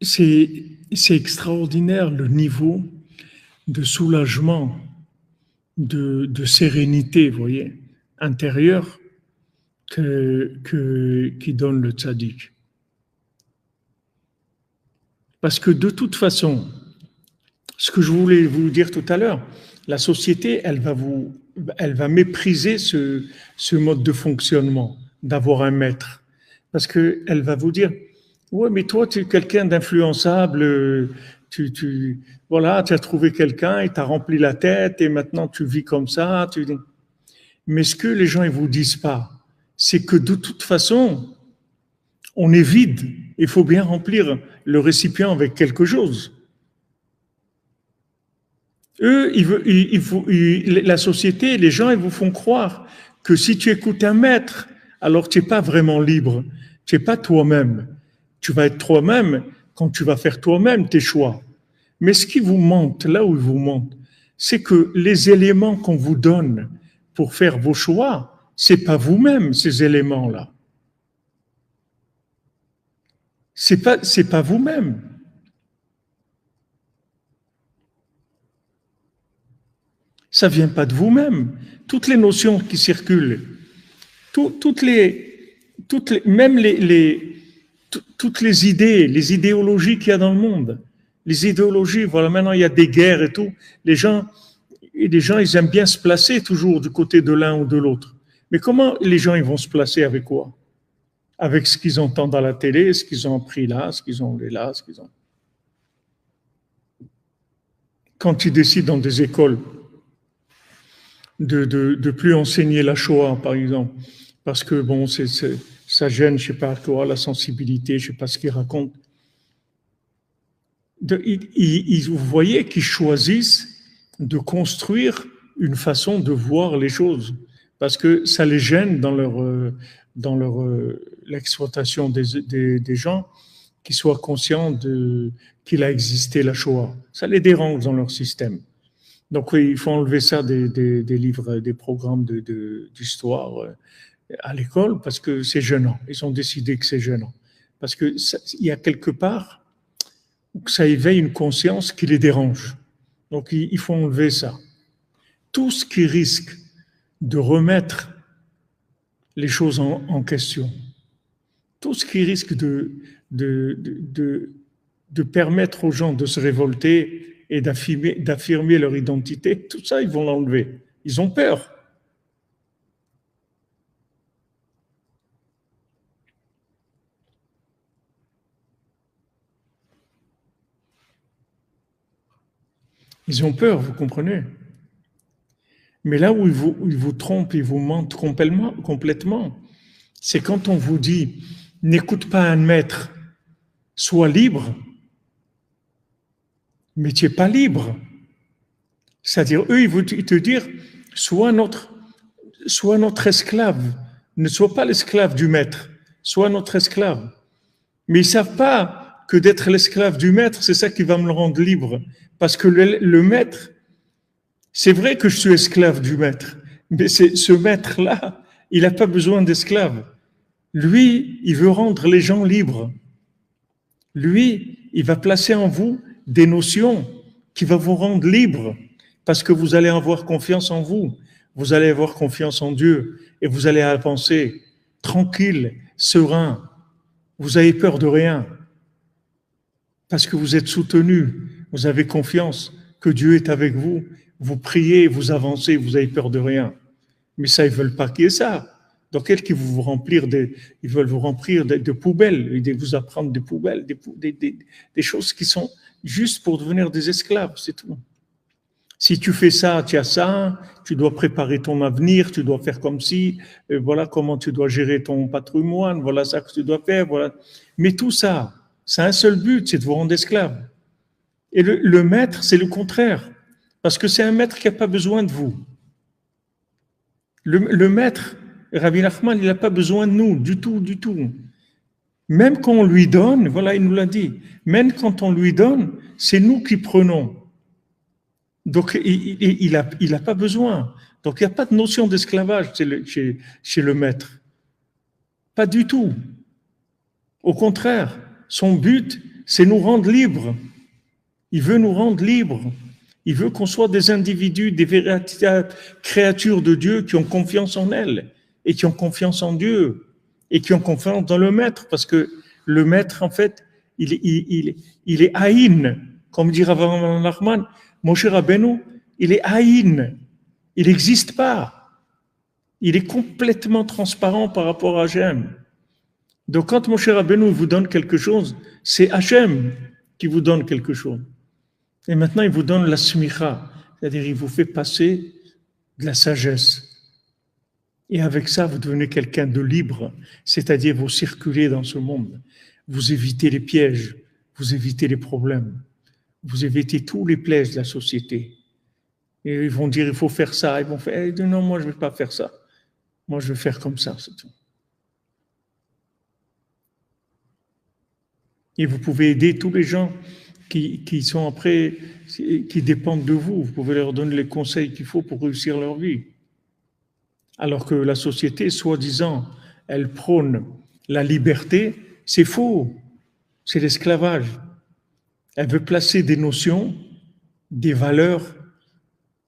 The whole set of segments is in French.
c'est extraordinaire le niveau de soulagement, de sérénité, vous voyez, intérieure qui donne le tzaddik. Parce que de toute façon, ce que je voulais vous dire tout à l'heure, la société, elle va mépriser ce mode de fonctionnement, d'avoir un maître. Parce qu'elle va vous dire, ouais, mais toi, tu es quelqu'un d'influençable, voilà, tu as trouvé quelqu'un, il t'a rempli la tête et maintenant tu vis comme ça. Mais ce que les gens ne vous disent pas, c'est que de toute façon, on est vide. Il faut bien remplir le récipient avec quelque chose. Eux, la société, les gens, ils vous font croire que si tu écoutes un maître, alors tu n'es pas vraiment libre. Tu n'es pas toi-même. Tu vas être toi-même quand tu vas faire toi-même tes choix. Mais ce qui vous montre, là où il vous montre, c'est que les éléments qu'on vous donne pour faire vos choix, c'est pas vous-même, ces éléments-là. C'est pas vous-même. Ça vient pas de vous-même. Toutes les notions qui circulent, toutes les, même toutes les idées, les idéologies qu'il y a dans le monde, les idéologies, voilà, maintenant il y a des guerres et tout. Les gens, ils aiment bien se placer toujours du côté de l'un ou de l'autre. Mais comment les gens, ils vont se placer avec quoi? Avec ce qu'ils entendent à la télé, ce qu'ils ont appris là, ce qu'ils ont lu là, ce qu'ils ont. Quand ils décident dans des écoles de plus enseigner la Shoah, par exemple, parce que bon, ça gêne, je sais pas quoi, la sensibilité, je sais pas ce qu'ils racontent. Vous voyez qu'ils choisissent de construire une façon de voir les choses, parce que ça les gêne dans l'exploitation des gens qui soient conscients qu'il a existé la Shoah. Ça les dérange dans leur système. Donc oui, il faut enlever ça des livres, des programmes d'histoire à l'école parce que c'est gênant. Ils ont décidé que c'est gênant. Parce qu'il y a quelque part où ça éveille une conscience qui les dérange. Donc il faut enlever ça. Tout ce qui risque de remettre les choses en question, tout ce qui risque de permettre aux gens de se révolter et d'affirmer leur identité, tout ça, ils vont l'enlever. Ils ont peur. Ils ont peur, vous comprenez? Mais là où ils vous trompent, ils vous mentent complètement, c'est quand on vous dit « n'écoute pas un maître, sois libre », mais tu n'es pas libre. C'est-à-dire, eux, ils vont te dire « sois notre esclave, ne sois pas l'esclave du maître, sois notre esclave ». Mais ils ne savent pas que d'être l'esclave du maître, c'est ça qui va me le rendre libre. Parce que le maître, c'est vrai que je suis esclave du maître, mais ce maître-là, il n'a pas besoin d'esclaves. Lui, il veut rendre les gens libres. Lui, il va placer en vous des notions qui vont vous rendre libres parce que vous allez avoir confiance en vous, vous allez avoir confiance en Dieu et vous allez avancer tranquille, serein. Vous avez peur de rien parce que vous êtes soutenu, vous avez confiance que Dieu est avec vous. Vous priez, vous avancez, vous avez peur de rien. Mais ça, ils veulent pas qu'il y ait ça. Donc, ils veulent vous remplir de poubelles, et vous apprendre des poubelles, des choses qui sont juste pour devenir des esclaves, c'est tout. Si tu fais ça, tu as ça, tu dois préparer ton avenir, tu dois faire comme si, voilà comment tu dois gérer ton patrimoine, voilà ça que tu dois faire, voilà. Mais tout ça, c'est un seul but, c'est de vous rendre esclave. Et le maître, c'est le contraire. Parce que c'est un maître qui n'a pas besoin de vous. Le maître, Rabbi Nachman, il n'a pas besoin de nous, du tout, du tout. Même quand on lui donne, voilà, il nous l'a dit, même quand on lui donne, c'est nous qui prenons. Donc, il a pas besoin. Donc, il n'y a pas de notion d'esclavage chez le maître. Pas du tout. Au contraire, son but, c'est nous rendre libres. Il veut nous rendre libres. Il veut qu'on soit des individus, des véritables créatures de Dieu qui ont confiance en elle et qui ont confiance en Dieu et qui ont confiance dans le Maître, parce que le Maître, en fait, il est haïn, comme dit Rav Nachman, Moshe Rabbeinu, il est haïn, il n'existe pas. Il est complètement transparent par rapport à Hachem. Donc quand Moshe Rabbeinu vous donne quelque chose, c'est Hachem qui vous donne quelque chose. Et maintenant, il vous donne la smicha, c'est-à-dire il vous fait passer de la sagesse. Et avec ça, vous devenez quelqu'un de libre, c'est-à-dire vous circulez dans ce monde. Vous évitez les pièges, vous évitez les problèmes, vous évitez tous les pièges de la société. Et ils vont dire, il faut faire ça. Ils vont faire, non, moi, je ne vais pas faire ça. Moi, je vais faire comme ça, c'est tout. Et vous pouvez aider tous les gens qui sont après, qui dépendent de vous. Vous pouvez leur donner les conseils qu'il faut pour réussir leur vie. Alors que la société, soi-disant, elle prône la liberté, c'est faux. C'est l'esclavage. Elle veut placer des notions, des valeurs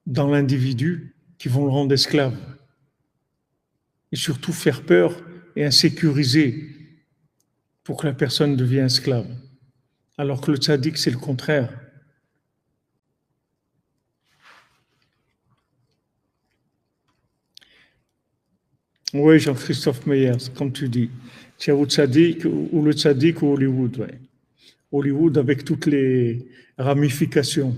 dans l'individu qui vont le rendre esclave. Et surtout faire peur et insécuriser pour que la personne devienne esclave. Alors que le tzaddik, c'est le contraire. Oui, Jean-Christophe Meyer, comme tu dis. Tu as le tzaddik ou Hollywood, ouais. Hollywood avec toutes les ramifications.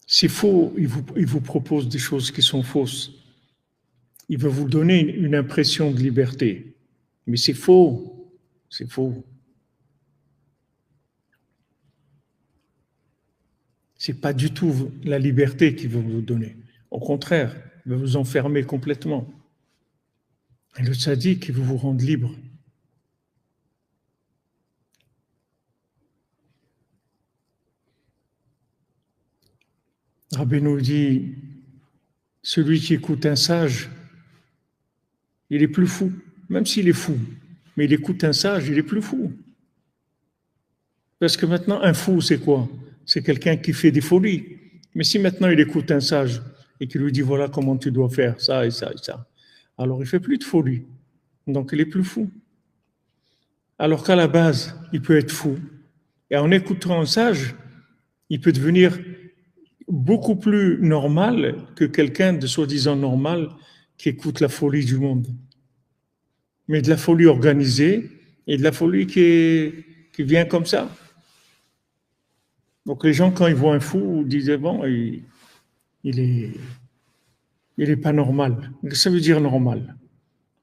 C'est faux, il vous propose des choses qui sont fausses. Il veut vous donner une impression de liberté. Mais c'est faux. C'est faux. C'est pas du tout la liberté qu'il veut vous donner. Au contraire, il veut vous enfermer complètement. Et le tzaddik, il veut vous rendre libre. Rabbeinu dit, celui qui écoute un sage, il est plus fou, même s'il est fou. Mais il écoute un sage, il est plus fou. Parce que maintenant, un fou, c'est quoi? C'est quelqu'un qui fait des folies. Mais si maintenant il écoute un sage et qu'il lui dit, voilà comment tu dois faire ça et ça et ça, alors il ne fait plus de folie. Donc il est plus fou. Alors qu'à la base, il peut être fou. Et en écoutant un sage, il peut devenir beaucoup plus normal que quelqu'un de soi-disant normal qui écoute la folie du monde. Mais de la folie organisée et de la folie qui vient comme ça. Donc les gens, quand ils voient un fou, disaient, bon, il est pas normal. Ça veut dire normal.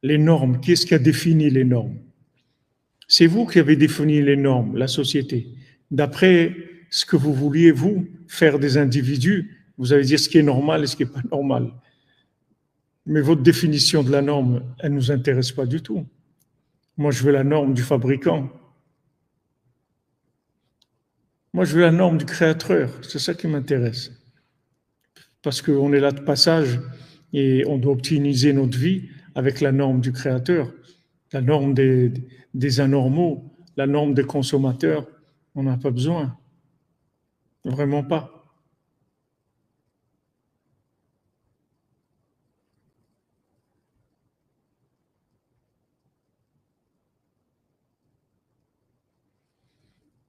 Les normes, qui est-ce qui a défini les normes? C'est vous qui avez défini les normes, la société. D'après ce que vous vouliez, vous, faire des individus, vous allez dire ce qui est normal et ce qui n'est pas normal. Mais votre définition de la norme, elle ne nous intéresse pas du tout. Moi, je veux la norme du fabricant. Moi, je veux la norme du créateur. C'est ça qui m'intéresse. Parce qu'on est là de passage et on doit optimiser notre vie avec la norme du créateur, la norme des anormaux, la norme des consommateurs. On n'a pas besoin. Vraiment pas.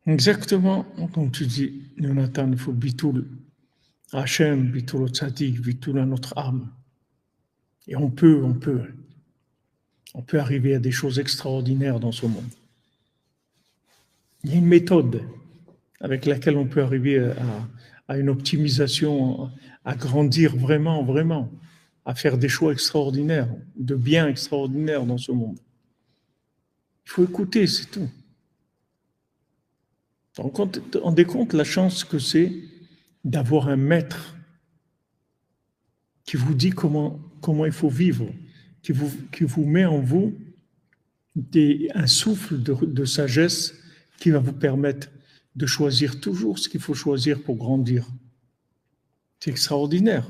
Exactement, comme tu dis, Jonathan, il faut bitoul Hachem, bitoul Tzadik, bitoul à notre âme. Et on peut arriver à des choses extraordinaires dans ce monde. Il y a une méthode avec laquelle on peut arriver à une optimisation, à grandir vraiment, vraiment, à faire des choix extraordinaires, de biens extraordinaires dans ce monde. Il faut écouter, c'est tout. Rendez compte la chance que c'est d'avoir un maître qui vous dit comment il faut vivre, qui vous met en vous un souffle de sagesse qui va vous permettre de choisir toujours ce qu'il faut choisir pour grandir. C'est extraordinaire.